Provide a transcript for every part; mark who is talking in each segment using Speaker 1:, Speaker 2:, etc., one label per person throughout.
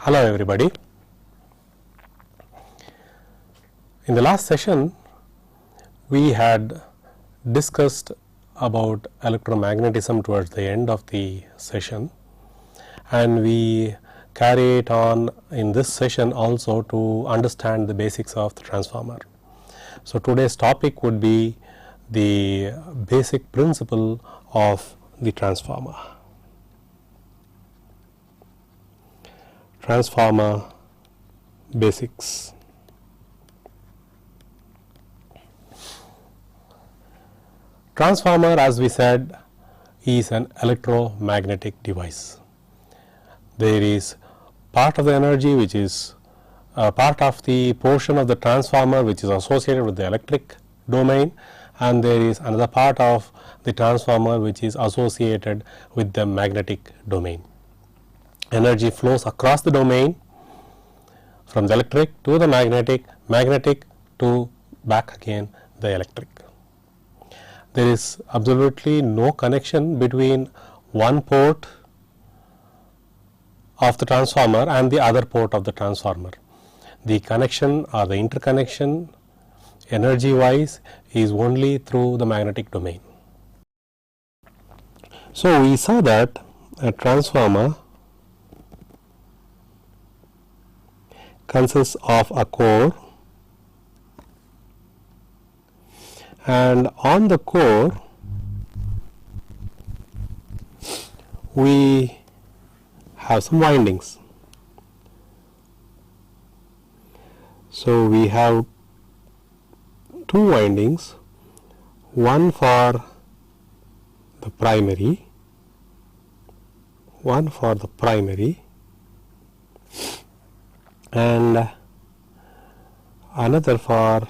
Speaker 1: Hello everybody. In the last session we had discussed about electromagnetism towards the end of the session, and we carry it on in this session also to understand the basics of the transformer. So today's topic would be the basic principle of the transformer. Transformer basics. Transformer, as we said, is an electromagnetic device. There is part of the energy which is part of the portion of the transformer which is associated with the electric domain, and there is another part of the transformer which is associated with the magnetic domain. Energy flows across the domain from the electric to the magnetic, magnetic to back again the electric. There is absolutely no connection between one port of the transformer and the other port of the transformer. The connection or the interconnection energy wise is only through the magnetic domain. So we saw that a transformer consists of a core, and on the core we have some windings. So we have two windings, one for the primary, and another for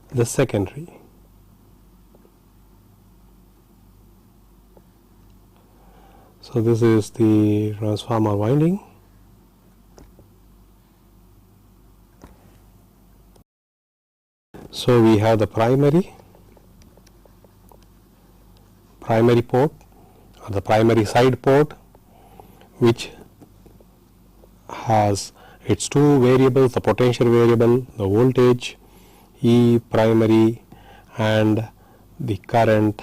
Speaker 1: the secondary. So this is the transformer winding. So we have the primary port or the primary side port, which has its two variables, the potential variable, the voltage E primary and the current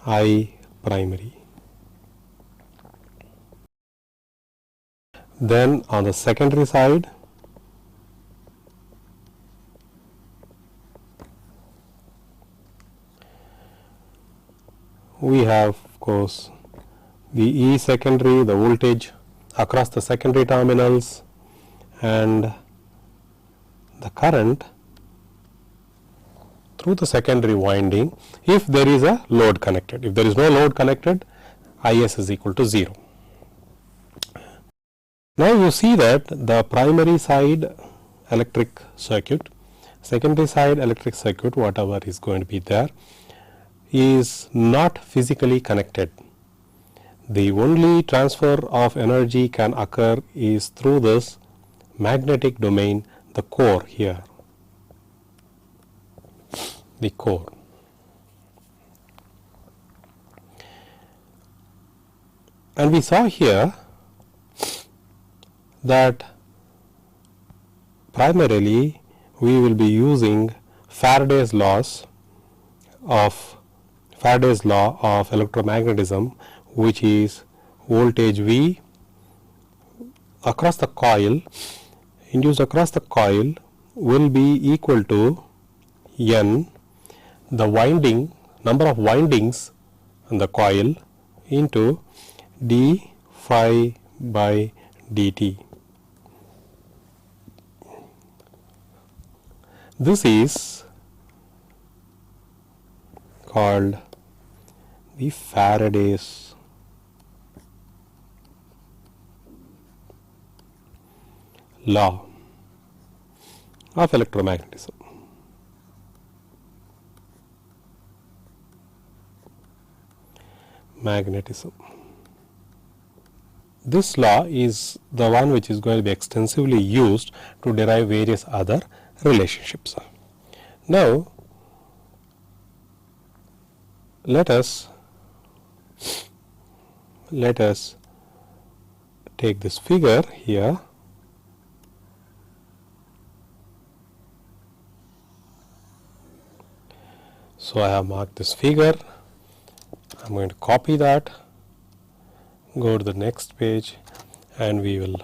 Speaker 1: I primary. Then on the secondary side we have, of course, the E secondary, the voltage across the secondary terminals, and the current through the secondary winding if there is a load connected. If there is no load connected, IS is equal to 0. Now you see that the primary side electric circuit, secondary side electric circuit, whatever is going to be there, is not physically connected. The only transfer of energy can occur is through this magnetic domain, the core here, the core. And we saw here that primarily we will be using Faraday's law of electromagnetism, which is voltage V across the coil, induced across the coil, will be equal to N, the winding number of windings in the coil, into d phi by dt. This is called the Faraday's law of electromagnetism. This law is the one which is going to be extensively used to derive various other relationships. Now, let us take this figure here So, I have marked this figure. I am going to copy that, go to the next page, and we will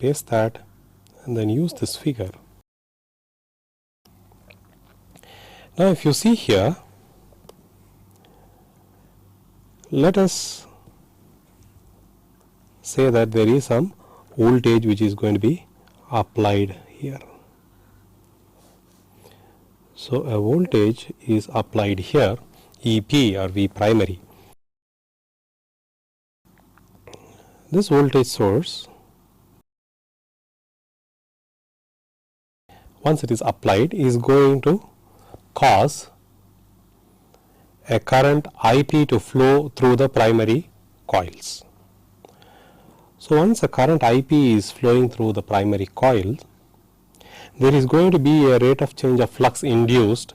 Speaker 1: paste that and then use this figure. Now, if you see here, let us say that there is some voltage which is going to be applied here. So, a voltage is applied here, EP or V primary. This voltage source, once it is applied, is going to cause a current IP to flow through the primary coils. So, once a current IP is flowing through the primary coil, there is going to be a rate of change of flux induced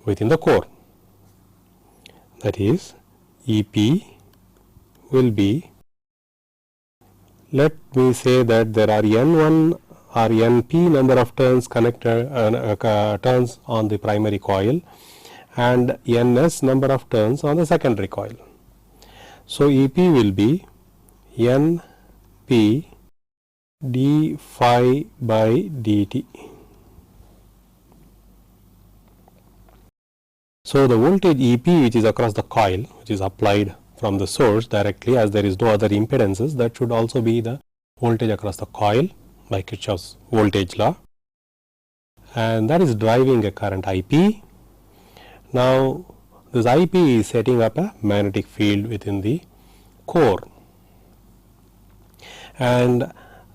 Speaker 1: within the core. That is, EP will be, let me say that there are N1 or NP number of turns connected turns on the primary coil and Ns number of turns on the secondary coil. So, EP will be NP d phi by dt. So, the voltage EP which is across the coil, which is applied from the source directly, as there is no other impedances, that should also be the voltage across the coil by Kirchhoff's voltage law, and that is driving a current IP. Now, this IP is setting up a magnetic field within the core, and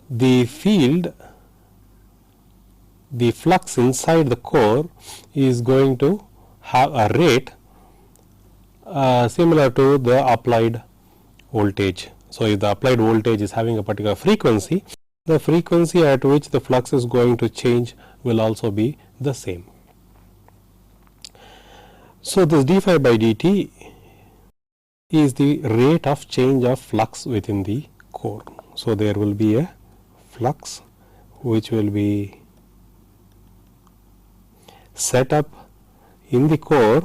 Speaker 1: the field, the flux inside the core is going to have a rate similar to the applied voltage. So, if the applied voltage is having a particular frequency, the frequency at which the flux is going to change will also be the same. So, this d phi by dt is the rate of change of flux within the core. So, there will be a flux which will be set up in the core.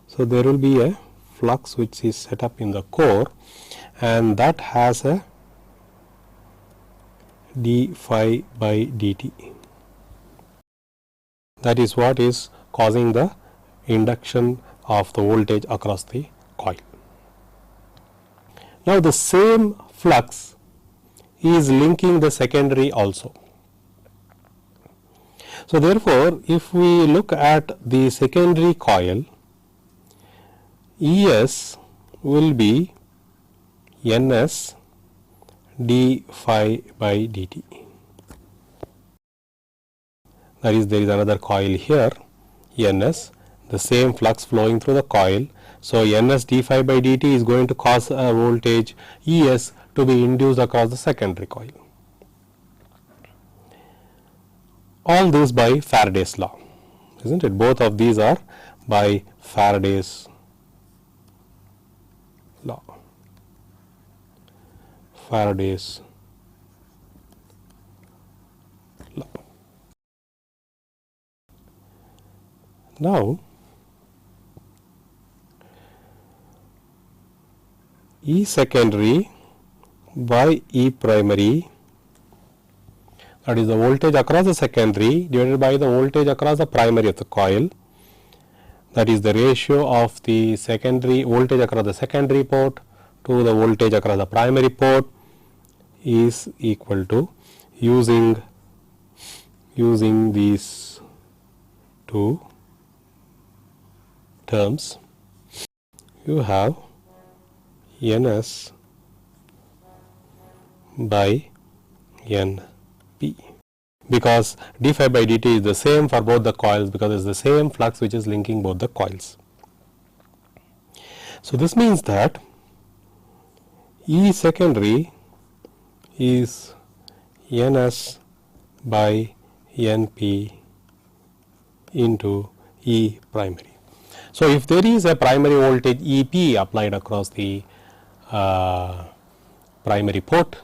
Speaker 1: So, there will be a flux which is set up in the core, and that has a d phi by dt. That is what is causing the induction of the voltage across the coil. Now, the same flux is linking the secondary also. So, therefore, if we look at the secondary coil, ES will be NS d phi by dt. That is, there is another coil here, NS, the same flux flowing through the coil. So, NS d phi by dt is going to cause a voltage ES to be induced across the secondary coil. All this by Faraday's law, isn't it? Both of these are by Faraday's law. Faraday's law. Now, E secondary by E primary, that is the voltage across the secondary divided by the voltage across the primary of the coil, that is the ratio of the secondary voltage across the secondary port to the voltage across the primary port, is equal to, using these two terms, you have NS by NP, because d phi by dt is the same for both the coils, because it is the same flux which is linking both the coils. So, this means that E secondary is NS by NP into E primary. So, if there is a primary voltage EP applied across the primary port,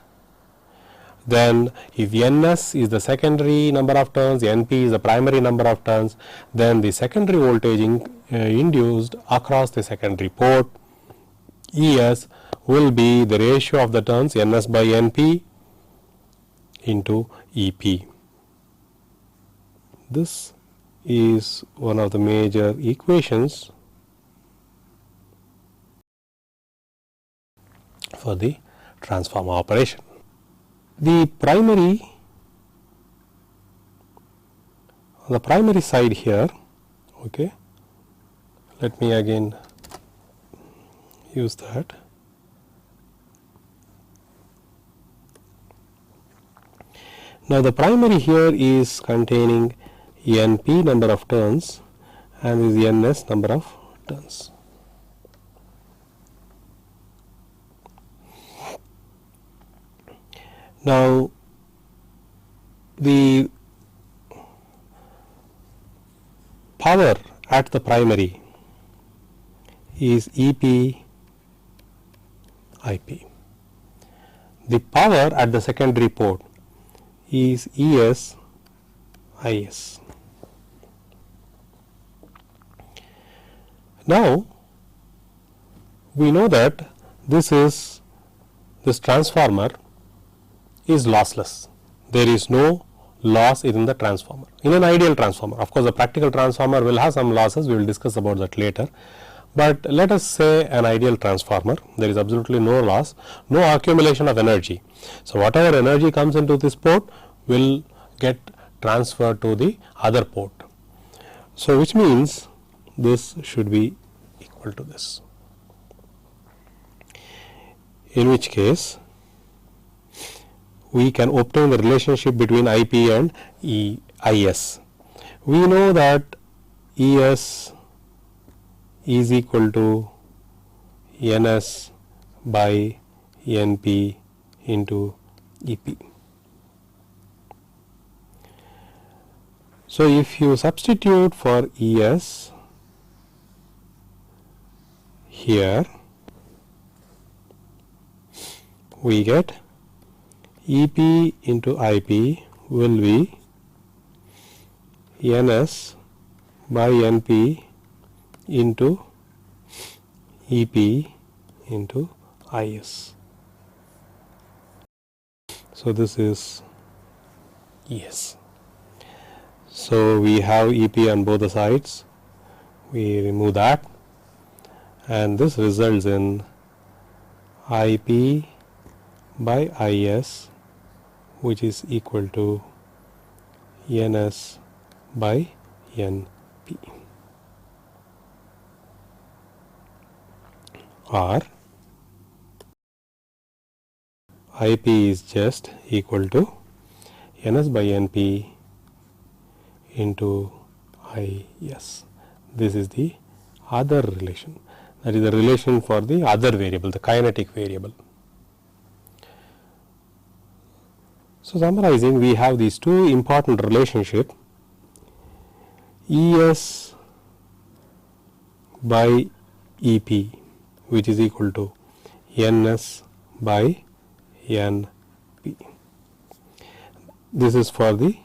Speaker 1: then if Ns is the secondary number of turns, Np is the primary number of turns, then the secondary voltage induced across the secondary port Es will be the ratio of the turns Ns by Np into Ep. This is one of the major equations for the transformer operation. The primary, on the primary side here, okay, let me again use that. Now, the primary here is containing Np number of turns and is Ns number of turns. Now, the power at the primary is Ep Ip. The power at the secondary port is Es Is. Now, we know that this transformer is lossless. There is no loss in the transformer, in an ideal transformer. Of course, the practical transformer will have some losses, we will discuss about that later. But let us say an ideal transformer, there is absolutely no loss, no accumulation of energy. So, whatever energy comes into this port will get transferred to the other port. So, which means this should be equal to this, in which case we can obtain the relationship between Ip and Is. We know that Es is equal to Ns by Np into Ep. So, if you substitute for Es here, we get Ep into Ip will be Ns by Np into Ep into Is. So, this is Es. So, we have Ep on both the sides, we remove that, and this results in Ip by Is, which is equal to Ns by Np, or Ip is just equal to Ns by Np into Is. This is the other relation, that is the relation for the other variable, the kinetic variable. So, summarizing, we have these two important relationships, Es by Ep, which is equal to Ns by Np. This is for the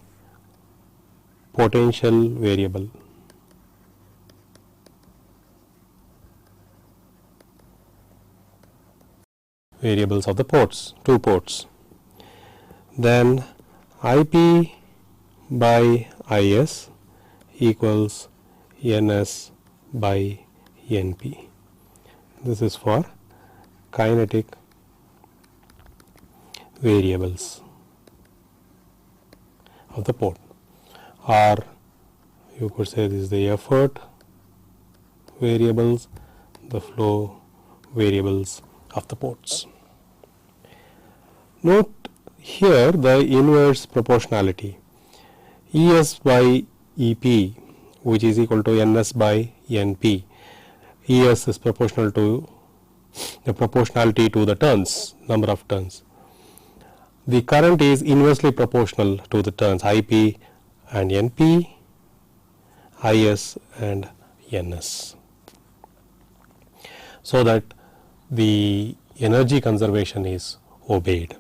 Speaker 1: potential variable. Variables of the ports, two ports. Then Ip by Is equals Ns by Np. This is for kinetic variables of the port, or you could say this is the effort variables, the flow variables of the ports. Note here the inverse proportionality, Es by Ep, which is equal to Ns by Np. Es is proportional to the proportionality to the turns, number of turns. The current is inversely proportional to the turns Ip and Np, Is and Ns, so that the energy conservation is obeyed.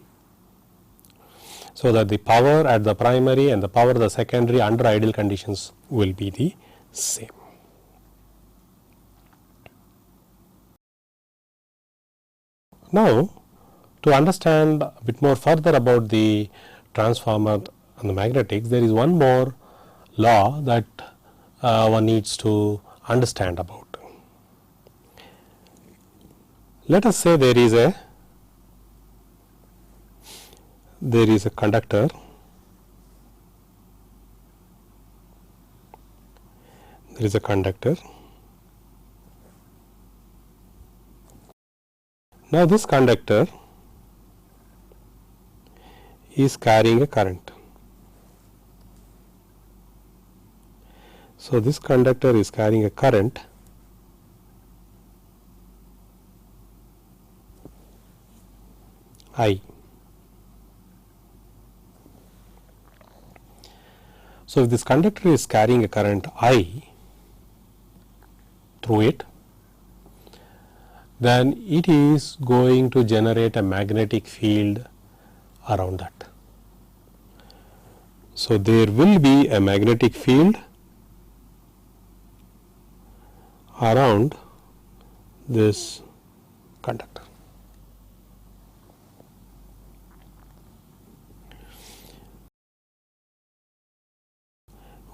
Speaker 1: so that the power at the primary and the power at the secondary under ideal conditions will be the same. Now, to understand a bit more further about the transformer and the magnetics, there is one more law that one needs to understand about. Let us say there is a conductor, Now this conductor is carrying a current. So this conductor is carrying a current I. So if this conductor is carrying a current I through it, then it is going to generate a magnetic field around that. So there will be a magnetic field around this conductor.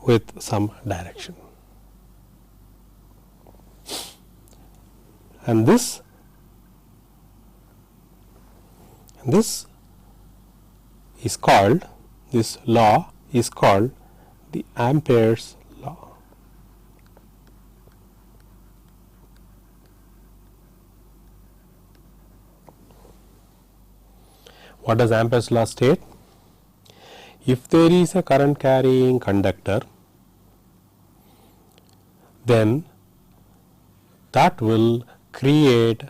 Speaker 1: With some direction. And this is called, this law is called the Amperes law. What does Amperes law state? If there is a current carrying conductor, then that will create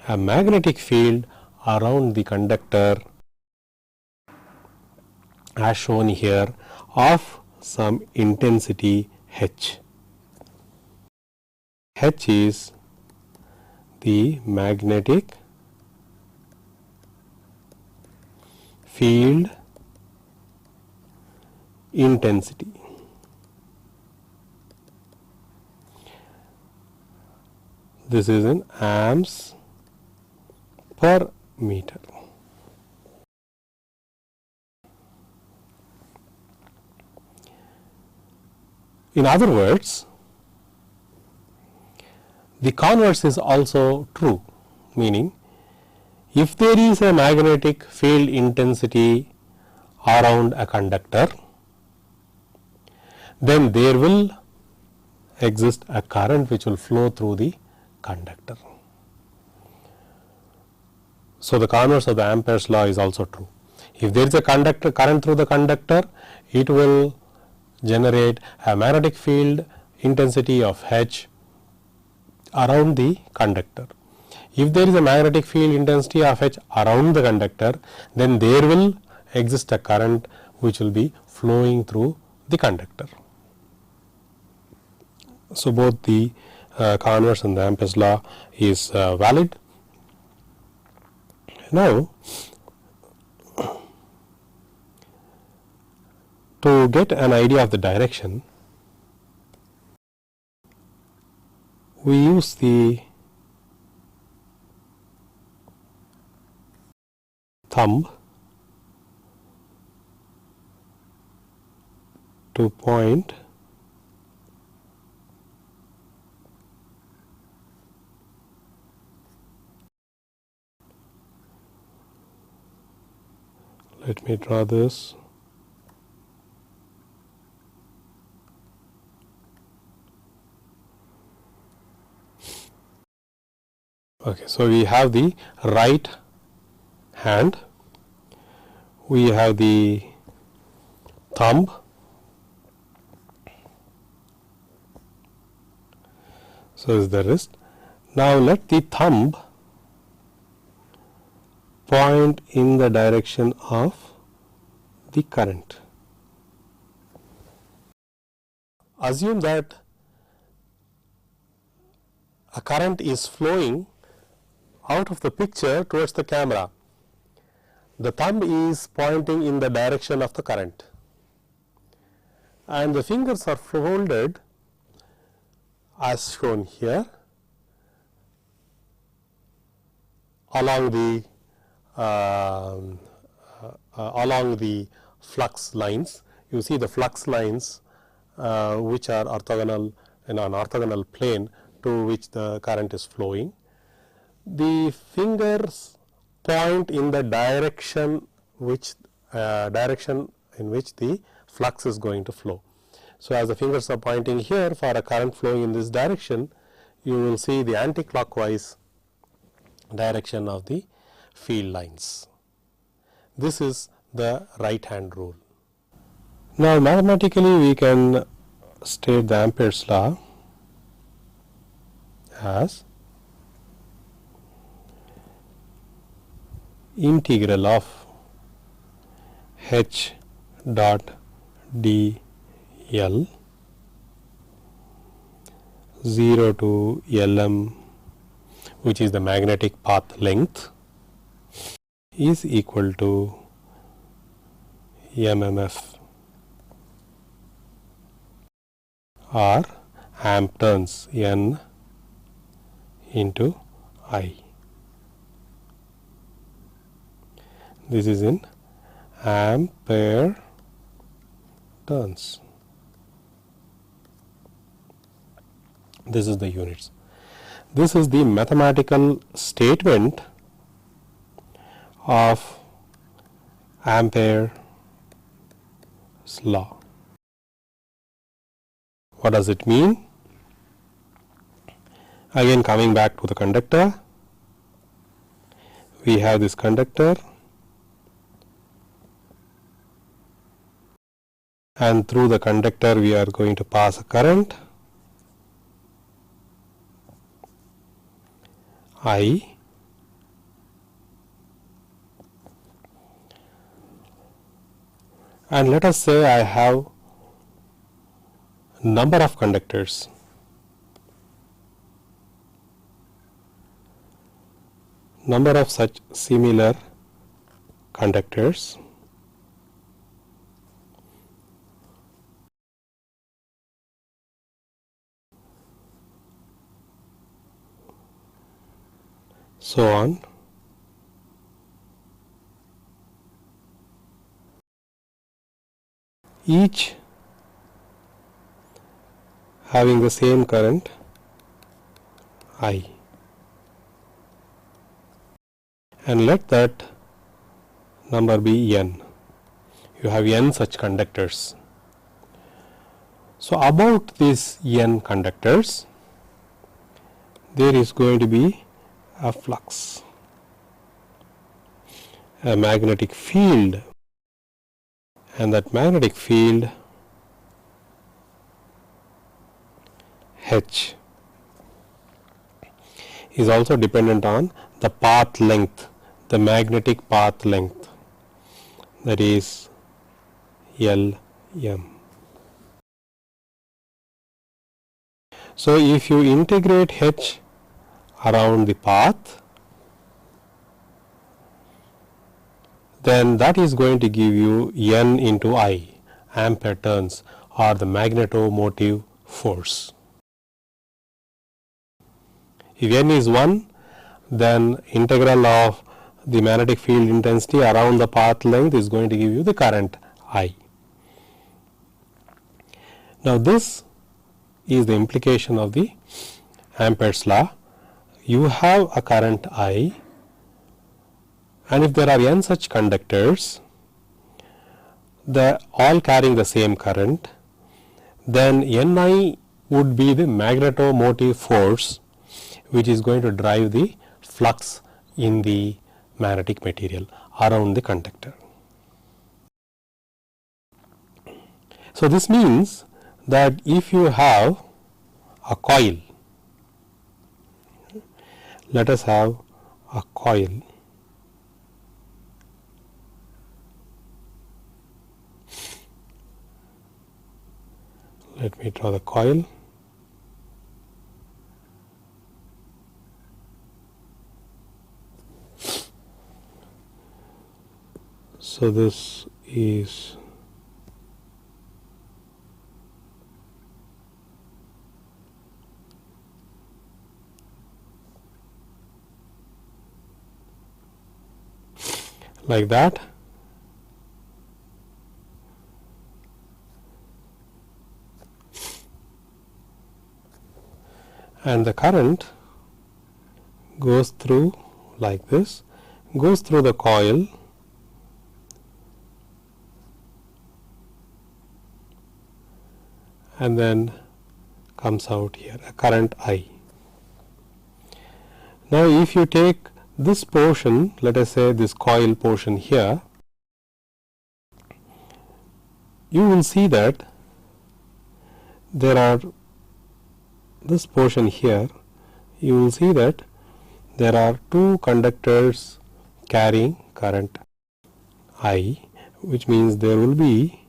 Speaker 1: a magnetic field around the conductor as shown here of some intensity H. H is the magnetic field intensity. This is in amps per meter. In other words, the converse is also true, meaning if there is a magnetic field intensity around a conductor, then there will exist a current which will flow through the conductor. So the converse of the Amperes law is also true. If there is a current through the conductor, it will generate a magnetic field intensity of H around the conductor. If there is a magnetic field intensity of H around the conductor, then there will exist a current which will be flowing through the conductor. So both the converse and the Amperes law is valid. Now, to get an idea of the direction, we use the thumb to point let me draw this. Okay, so we have the right hand, we have the thumb, so is the wrist. Now let the thumb point in the direction of the current. Assume that a current is flowing out of the picture towards the camera. the thumb is pointing in the direction of the current and the fingers are folded as shown here along the flux lines. You see the flux lines which are orthogonal in an orthogonal plane to which the current is flowing. The fingers point in the direction in which the flux is going to flow. So, as the fingers are pointing here for a current flowing in this direction, you will see the anti-clockwise direction of the field lines. This is the right hand rule. Now, mathematically we can state the Amperes law as integral of H dot dl 0 to Lm, which is the magnetic path length, is equal to mmf or amp turns N into I. This is in ampere turns. This is the units. This is the mathematical statement of Amperes law. What does it mean? Again, coming back to the conductor, we have this conductor and through the conductor we are going to pass a current I, and let us say I have number of conductors. Number of such similar conductors so on. Each having the same current I, and let that number be N. You have N such conductors. So, about these N conductors there is going to be a flux, a magnetic field, and that magnetic field H is also dependent on the path length, the magnetic path length, that is L m. So, if you integrate H around the path, then that is going to give you N into I, ampere turns, or the magnetomotive force. If N is 1, then integral of the magnetic field intensity around the path length is going to give you the current I. Now, this is the implication of the Amperes law. You have a current I, and if there are N such conductors, all carrying the same current, then Ni would be the magnetomotive force which is going to drive the flux in the magnetic material around the conductor. So, this means that if you have a coil, let us have a coil, let me draw the coil. So this is like that, and the current goes through like this, goes through the coil, and then comes out here, a current I. Now if you take this portion, let us say this coil portion here, you will see that there are this portion here, you will see that there are two conductors carrying current I, which means there will be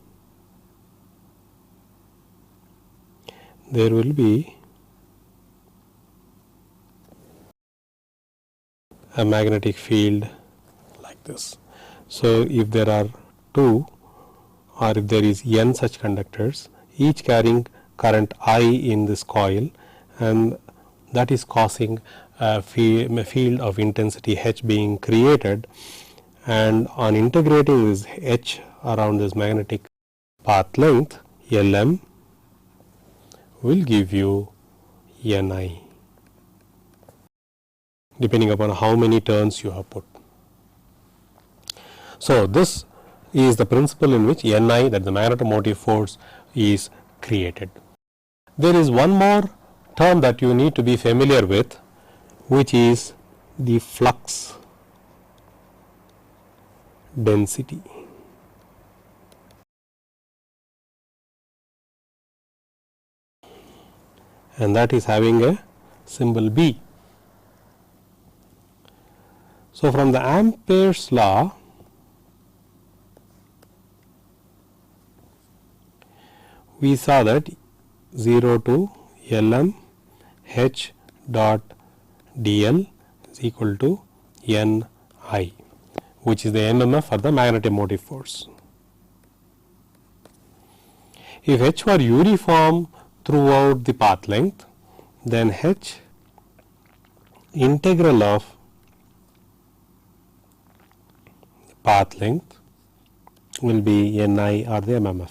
Speaker 1: a magnetic field like this. So if there are two, or if there is n such conductors, each carrying current I in this coil, and that is causing a field of intensity H being created, and on integrating this H around this magnetic path length, Lm will give you Ni, depending upon how many turns you have put. So this is the principle in which Ni, that the magnetomotive force, is created. There is one more term that you need to be familiar with, which is the flux density. And that is having a symbol B. So from the Amperes law, we saw that 0 to Lm H dot dl is equal to Ni, which is the MMF for the magnetomotive force. If H were uniform throughout the path length, then H integral of path length will be Ni, or the MMF,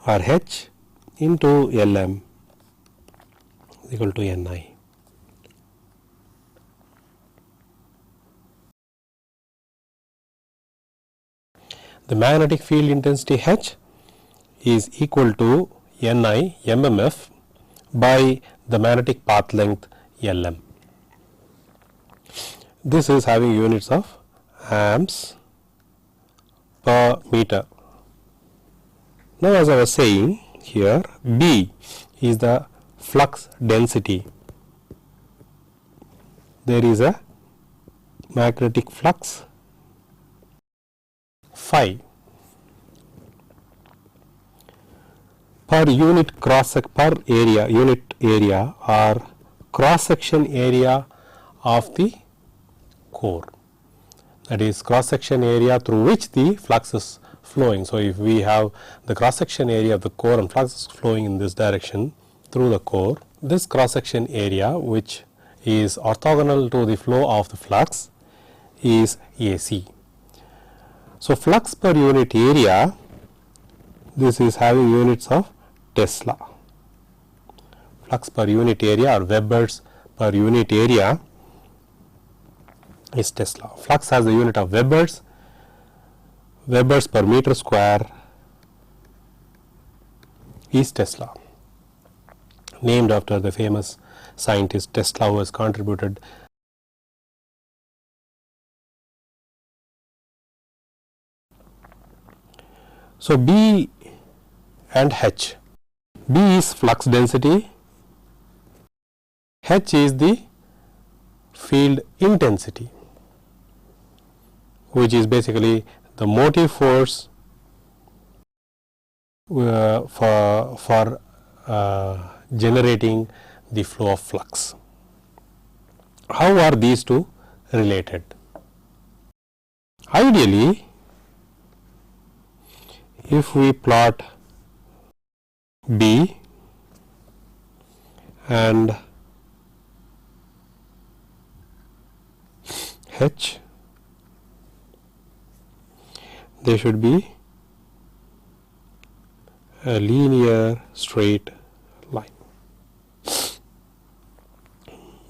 Speaker 1: or H into Lm is equal to Ni. The magnetic field intensity H is equal to Ni MMF by the magnetic path length Lm. This is having units of amps per meter. Now as I was saying here, B is the flux density. There is a magnetic flux phi per unit unit area or cross section area of the core, that is cross section area through which the flux is flowing. So if we have the cross section area of the core and flux is flowing in this direction through the core, this cross section area, which is orthogonal to the flow of the flux, is AC. So flux per unit area, this is having units of Tesla. Flux per unit area or Webers per unit area is Tesla. Flux has the unit of Webers. Webers per meter square is Tesla, named after the famous scientist Tesla, who has contributed so B and H. B is flux density, H is the field intensity, which is basically the motive force for generating the flow of flux. How are these two related? Ideally, if we plot B and H, they should be a linear straight line,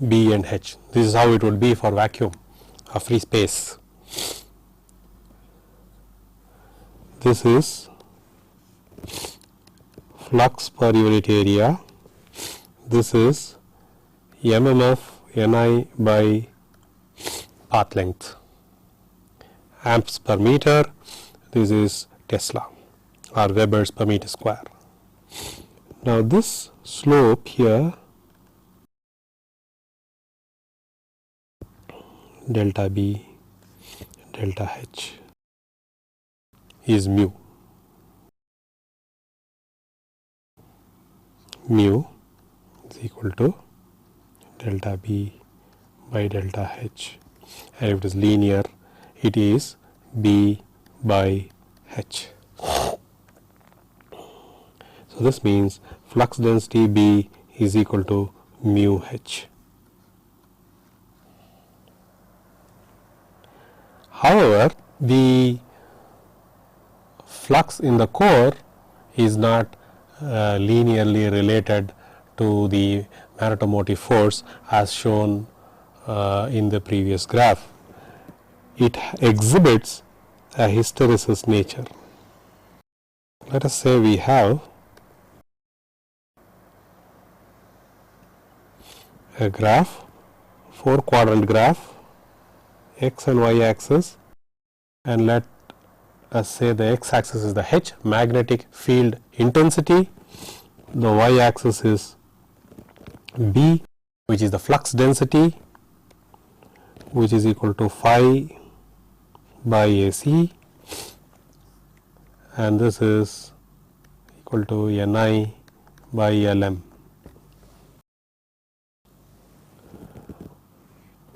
Speaker 1: B and H. This is how it would be for vacuum, a free space. This is flux per unit area. This is MMF Ni by path length. Amps per meter. This is Tesla or Webers per meter square. Now this slope here, delta B, delta H, is mu. Mu is equal to delta B by delta H, and if it is linear, it is B by H. So this means flux density B is equal to mu H. However, the flux in the core is not linearly related to the magnetomotive force as shown in the previous graph. It exhibits a hysteresis nature. Let us say we have a graph, 4-quadrant graph, x and y axis, and let us say the x axis is the H, magnetic field intensity, the y axis is B, which is the flux density, which is equal to phi by AC, and this is equal to Ni by Lm.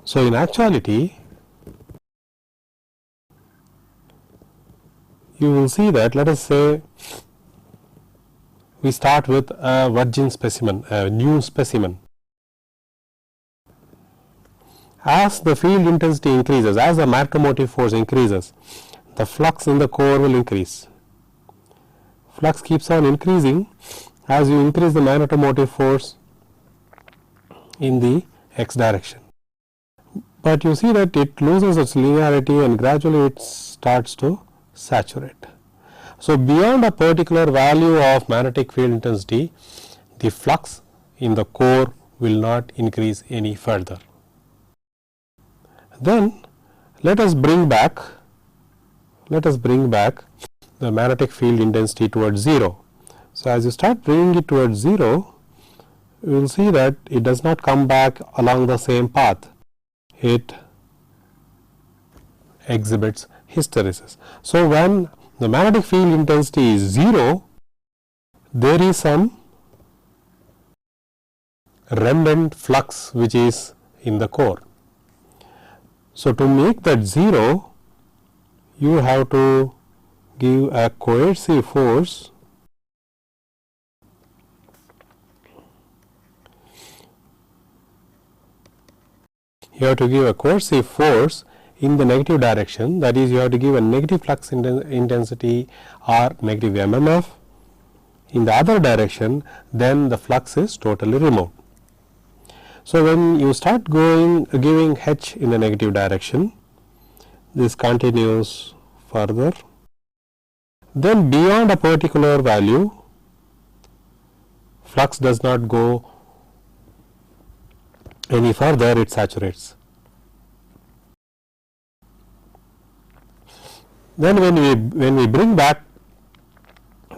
Speaker 1: So in actuality, you will see that, let us say we start with a virgin specimen, a new specimen. As the field intensity increases, as the magnetomotive force increases, the flux in the core will increase. Flux keeps on increasing as you increase the magnetomotive force in the x direction. But you see that it loses its linearity and gradually it starts to saturate. So beyond a particular value of magnetic field intensity, the flux in the core will not increase any further. Then let us bring back the magnetic field intensity towards 0. So as you start bringing it towards 0, you will see that it does not come back along the same path. It exhibits hysteresis. So when the magnetic field intensity is 0, there is some remnant flux which is in the core. So to make that 0, you have to give a coercive force in the negative direction, that is, you have to give a negative flux intensity or negative MMF in the other direction, then the flux is totally removed. So when you start giving H in the negative direction, this continues further, then beyond a particular value, flux does not go any further, it saturates. Then when we bring back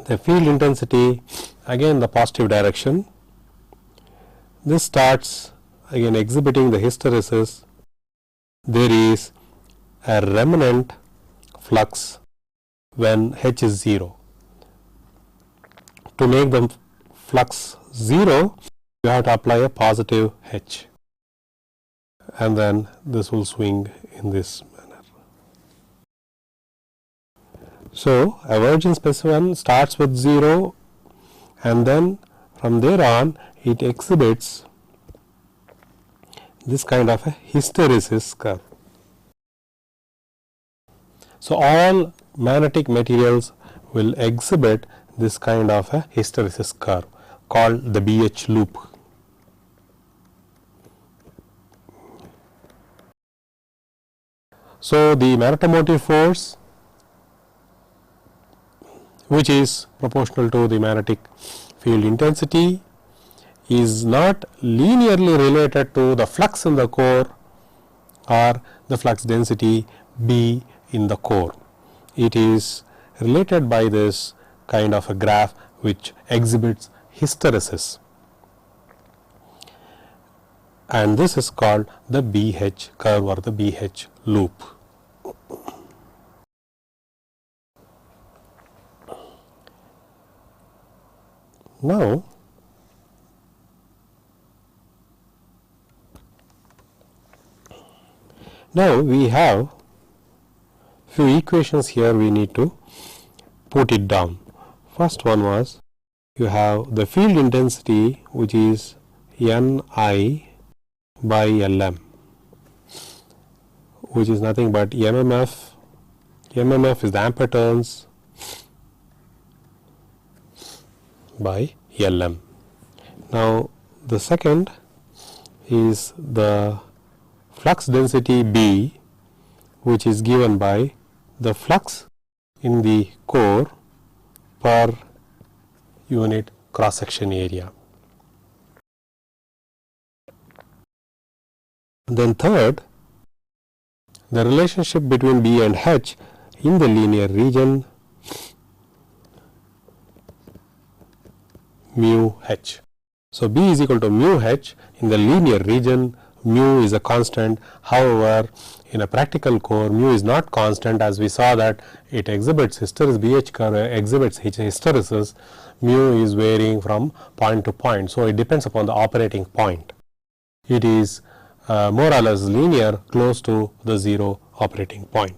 Speaker 1: the field intensity again the positive direction, this starts again exhibiting the hysteresis. There is a remnant flux when H is 0. To make the flux 0, you have to apply a positive H, and then this will swing in this So, a virgin specimen starts with 0 and then from there on it exhibits this kind of a hysteresis curve. So, all magnetic materials will exhibit this kind of a hysteresis curve called the BH loop. So, the magnetomotive force, which is proportional to the magnetic field intensity, is not linearly related to the flux in the core or the flux density B in the core. It is related by this kind of a graph which exhibits hysteresis, and this is called the BH curve or the BH loop. Now, we have few equations here we need to put it down. First one was, you have the field intensity which is Ni by Lm, which is nothing but mmf. mmf is the ampere turns by Lm. Now, the second is the flux density B, which is given by the flux in the core per unit cross section area. Then third, the relationship between B and H in the linear region mu H. So, B is equal to mu H in the linear region. Mu is a constant. However, in a practical core, mu is not constant, as we saw that it exhibits hysteresis. BH curve exhibits hysteresis. Mu is varying from point to point. So, it depends upon the operating point. It is more or less linear close to the 0 operating point.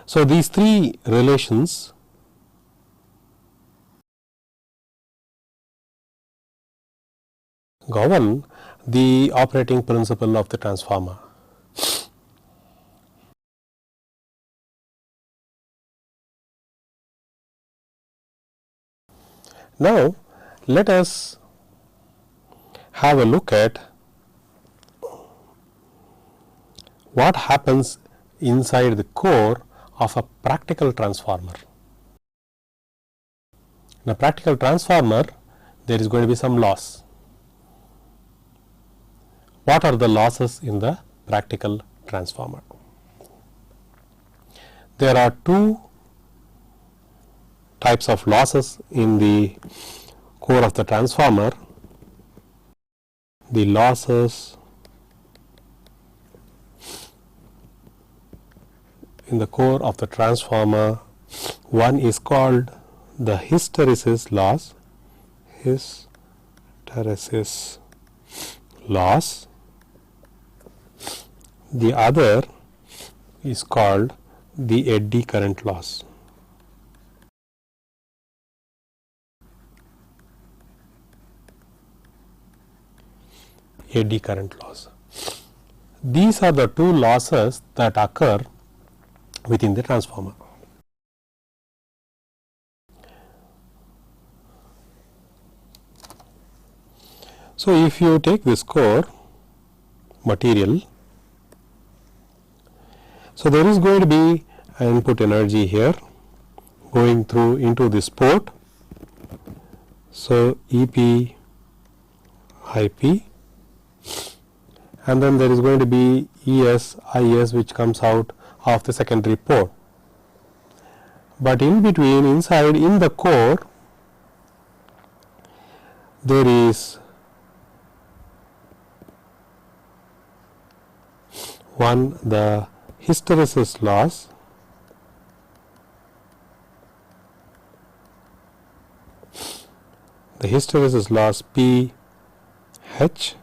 Speaker 1: So, these three relations govern the operating principle of the transformer. Now, let us have a look at what happens inside the core of a practical transformer. In a practical transformer, there is going to be some loss. What are the losses in the practical transformer? There are two types of losses in the core of the transformer. The losses in the core of the transformer, one is called the hysteresis loss. Hysteresis loss. The other is called the eddy current loss. Eddy current loss. These are the two losses that occur within the transformer. So, if you take this core material, so there is going to be an input energy here going through into this port. So, EP IP, and then there is going to be ES IS which comes out of the secondary port. But in between, inside in the core, there is one, the hysteresis loss, the hysteresis loss P H,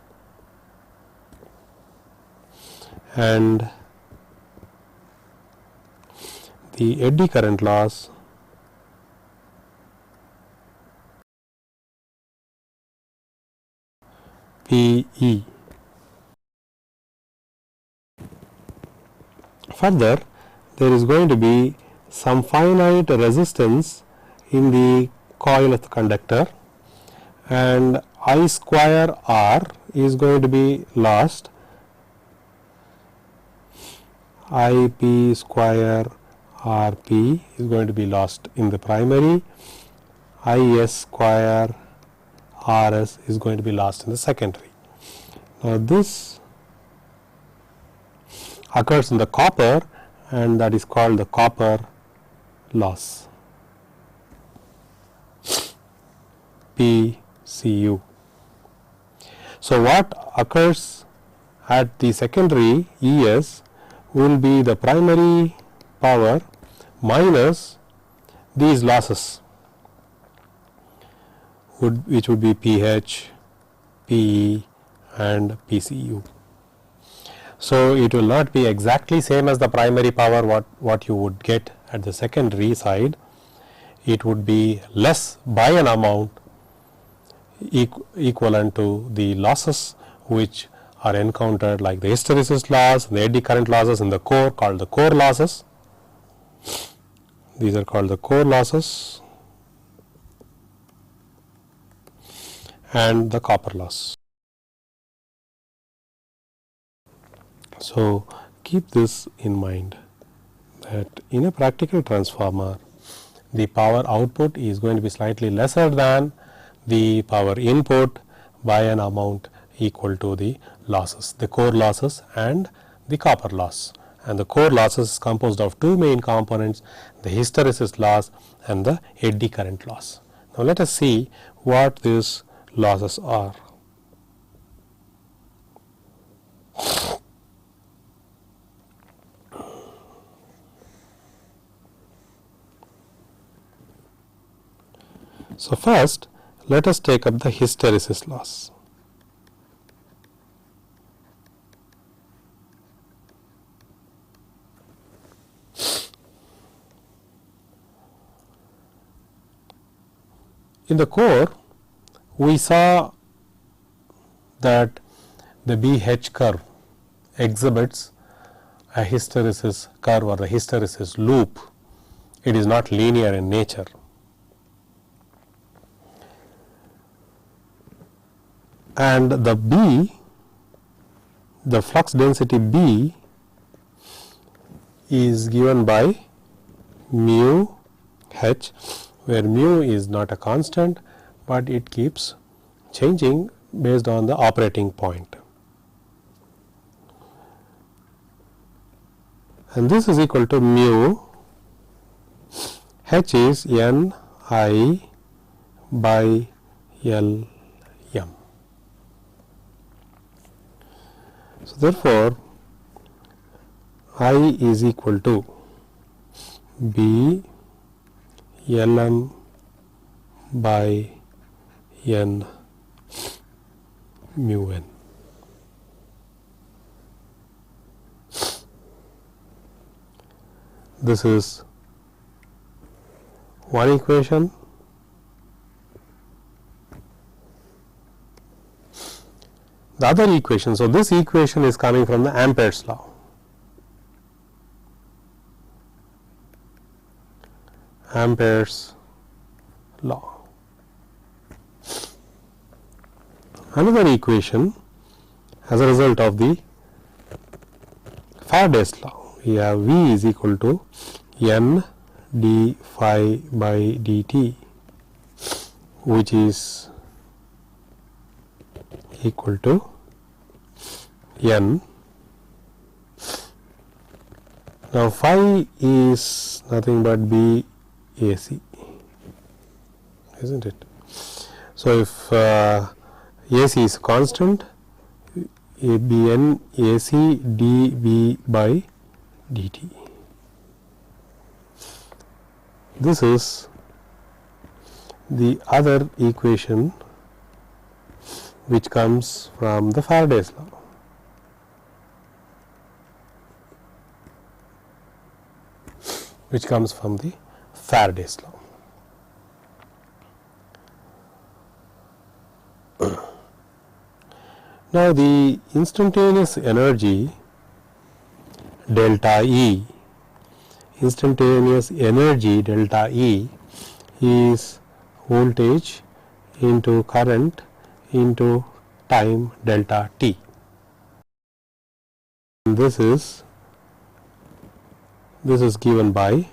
Speaker 1: and the eddy current loss PE. Further, there is going to be some finite resistance in the coil of the conductor, and I square R is going to be lost. IP square RP is going to be lost in the primary. IS square RS is going to be lost in the secondary. Now, this occurs in the copper, and that is called the copper loss, PCU. So, what occurs at the secondary ES will be the primary power minus these losses, which would be pH, PE and PCU. So, it will not be exactly same as the primary power what you would get at the secondary side. It would be less by an amount equivalent to the losses which are encountered, like the hysteresis loss, the eddy current losses in the core, called the core losses. These are called the core losses, and the copper loss. So, keep this in mind, that in a practical transformer, the power output is going to be slightly lesser than the power input by an amount equal to the losses, the core losses and the copper loss. And the core losses is composed of two main components, the hysteresis loss and the eddy current loss. Now, let us see what these losses are. So, first let us take up the hysteresis loss. In the core, we saw that the BH curve exhibits a hysteresis curve or the hysteresis loop. It is not linear in nature. And the B, the flux density B, is given by mu H, where mu is not a constant, but it keeps changing based on the operating point. And this is equal to mu H is N I by L m. So, therefore, I is equal to B L m by N mu n. This is one equation. The other equation, so this equation is coming from the Amperes law. Amperes law. Another equation as a result of the Faraday's law. We have V is equal to N d phi by dt, which is equal to N. Now, phi is nothing but B AC, isn't it? So, if AC is constant, Bn AC dB by dt. This is the other equation which comes from the Faraday's law. which comes from the Faraday's law. Now, the instantaneous energy delta E, instantaneous energy delta E is voltage into current into time delta t. And this is given by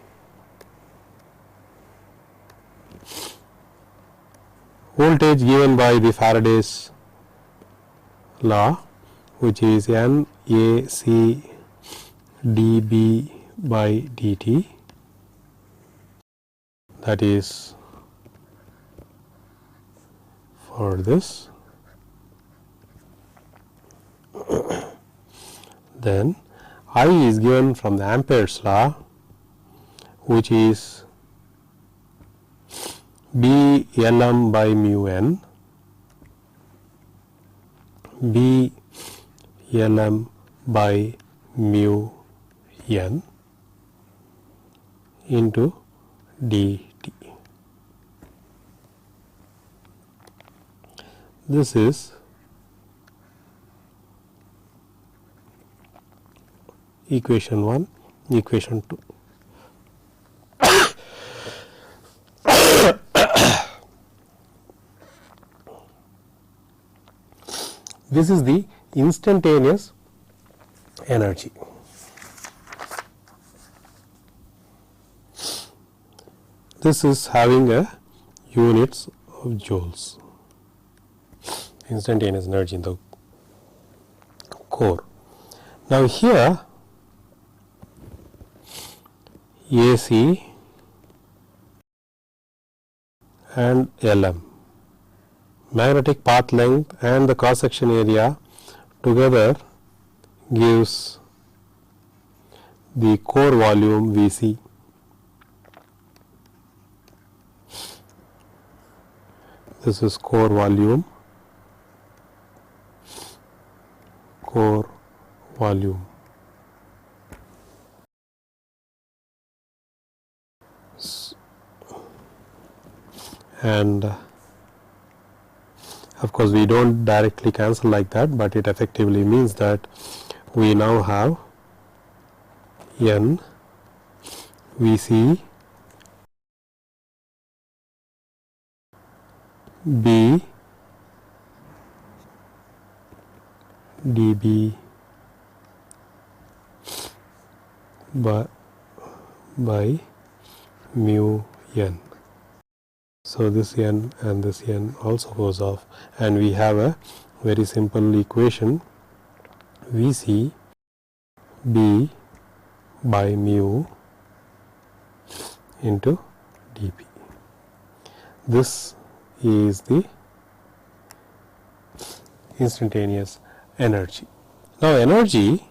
Speaker 1: voltage given by the Faraday's law, which is N A C dB by dt, that is for this. Then I is given from the Amperes law, which is B Lm by mu n, B Lm by mu n into dt. This is equation 1, equation 2. This is the instantaneous energy. This is having a units of joules, instantaneous energy in the core. Now, here AC and Lm, magnetic path length and the cross section area together gives the core volume Vc. This is core volume, and of course we don't directly cancel like that, but it effectively means that we now have N Vc B dB by mu n. So, this n and this n also goes off, and we have a very simple equation Vc B by mu into dP. This is the instantaneous energy. Now, energy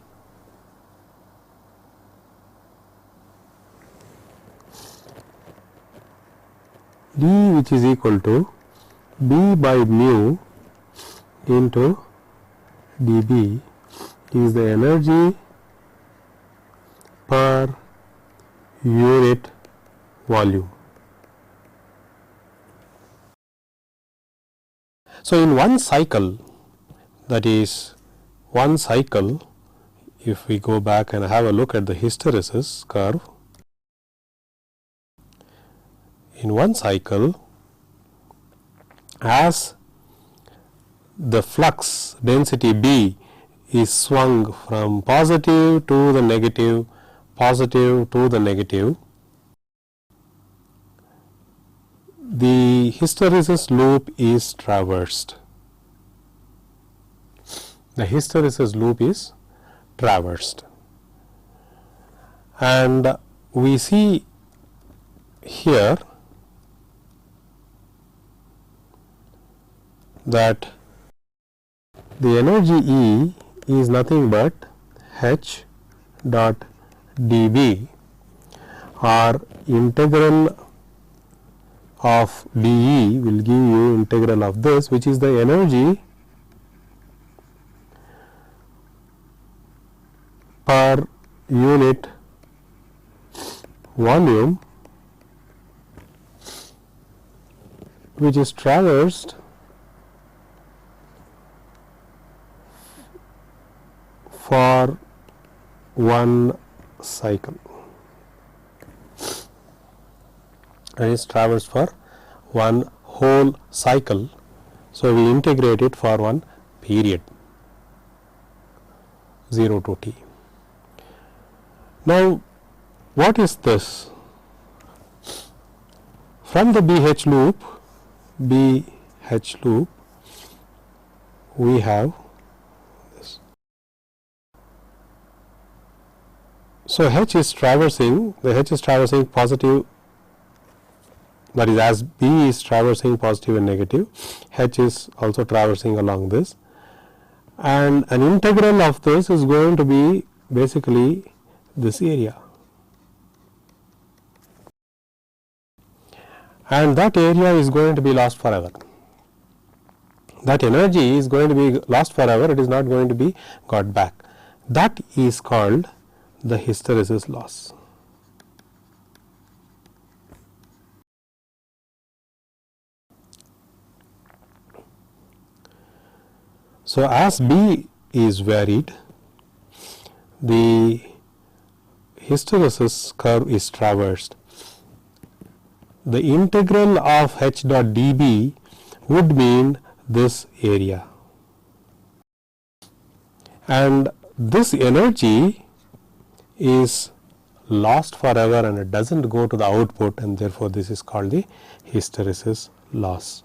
Speaker 1: D, which is equal to B by mu into dB, is the energy per unit volume. So, in one cycle, that is one cycle, if we go back and have a look at the hysteresis curve, in one cycle, as the flux density B is swung from positive to the negative, positive to the negative, the hysteresis loop is traversed. The hysteresis loop is traversed, and we see here that the energy E is nothing but H dot dB, or integral of dE will give you integral of this, which is the energy per unit volume which is traversed for one cycle, and is traversed for one whole cycle. So, we integrate it for one period 0 to t. Now, what is this? From the BH loop, we have this. So, H is traversing, the H is traversing positive, that is, as B is traversing positive and negative, H is also traversing along this, and an integral of this is going to be basically this area, and that area is going to be lost forever. That energy is going to be lost forever, it is not going to be got back. That is called the hysteresis loss. So, as B is varied, the hysteresis curve is traversed. The integral of H dot dB would mean this area, and this energy is lost forever and it does not go to the output, and therefore, this is called the hysteresis loss.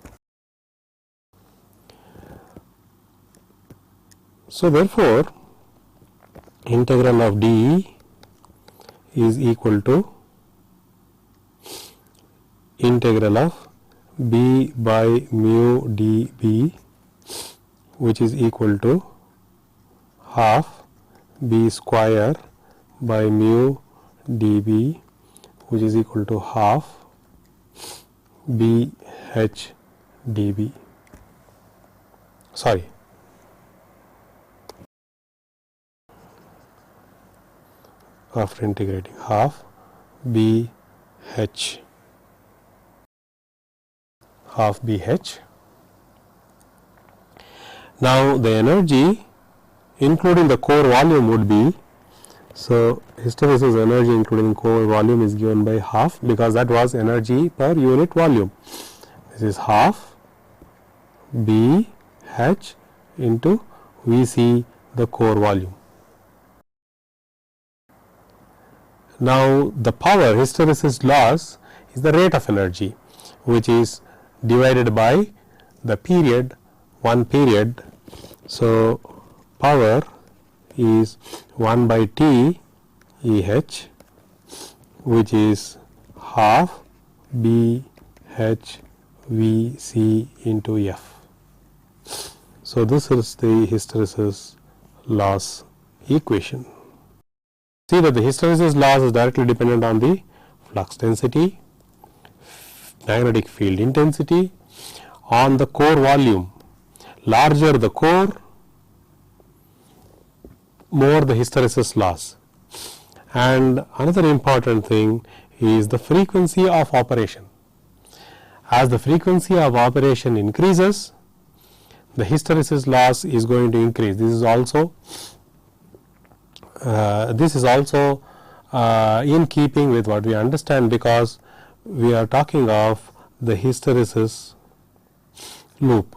Speaker 1: So, therefore, integral of dE is equal to integral of B by mu dB, which is equal to half B square by mu dB, which is equal to half BH dB. Sorry. After integrating, half BH, half BH. Now, the energy including the core volume would be, so hysteresis energy including core volume is given by half, because that was energy per unit volume. This is half BH into VC, the core volume. Now, the power, hysteresis loss, is the rate of energy, which is divided by the period, one period. So, power is 1 by T EH, which is half BH VC into F. So, this is the hysteresis loss equation. See that the hysteresis loss is directly dependent on the flux density, magnetic field intensity, on the core volume. Larger the core, more the hysteresis loss. And another important thing is the frequency of operation. As the frequency of operation increases, the hysteresis loss is going to increase. This is also in keeping with what we understand, because we are talking of the hysteresis loop.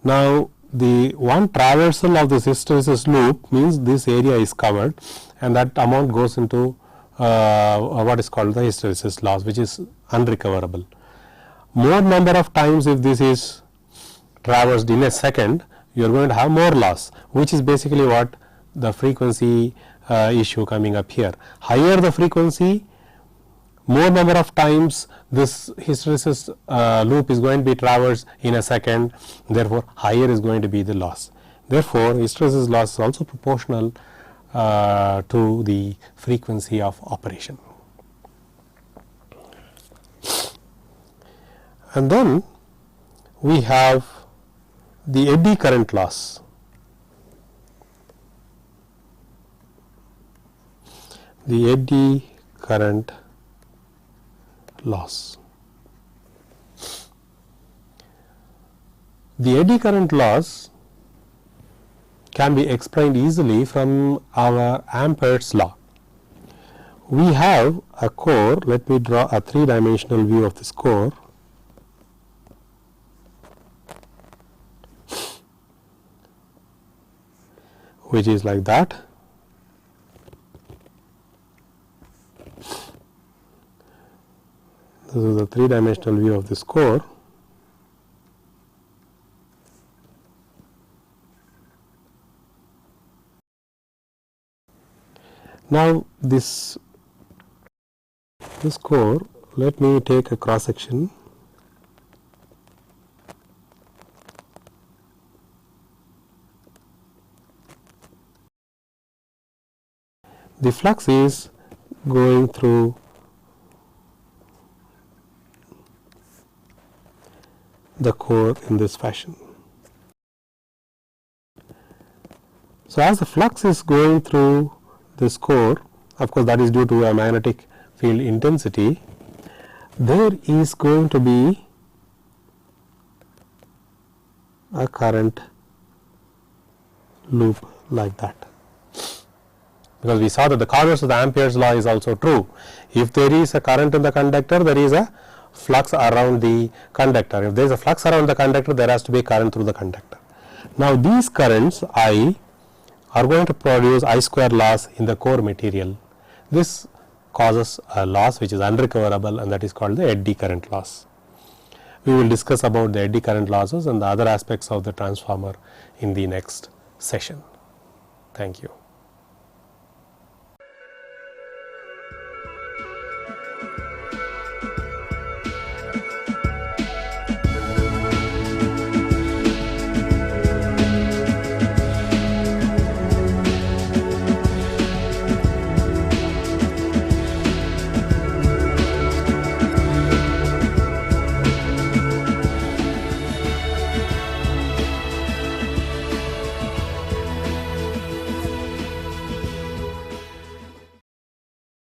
Speaker 1: Now, the one traversal of this hysteresis loop means this area is covered, and that amount goes into what is called the hysteresis loss, which is unrecoverable. More number of times, if this is traversed in a second, you are going to have more loss, which is basically what the frequency issue coming up here. Higher the frequency, more number of times this hysteresis loop is going to be traversed in a second, therefore, higher is going to be the loss. Therefore, hysteresis loss is also proportional to the frequency of operation. And then we have the eddy current loss. The eddy current loss. The eddy current loss can be explained easily from our Amperes law. We have a core. Let me draw a three-dimensional view of this core. Which is like that. This is a three-dimensional view of this core. Now, this core, let me take a cross section. The flux is going through the core in this fashion. So, as the flux is going through this core, of course, that is due to a magnetic field intensity, there is going to be a current loop like that. Because we saw that the converse of the Amperes law is also true. If there is a current in the conductor, there is a flux around the conductor. If there is a flux around the conductor, there has to be current through the conductor. Now, these currents I are going to produce I square loss in the core material. This causes a loss which is unrecoverable, and that is called the eddy current loss. We will discuss about the eddy current losses and the other aspects of the transformer in the next session. Thank you.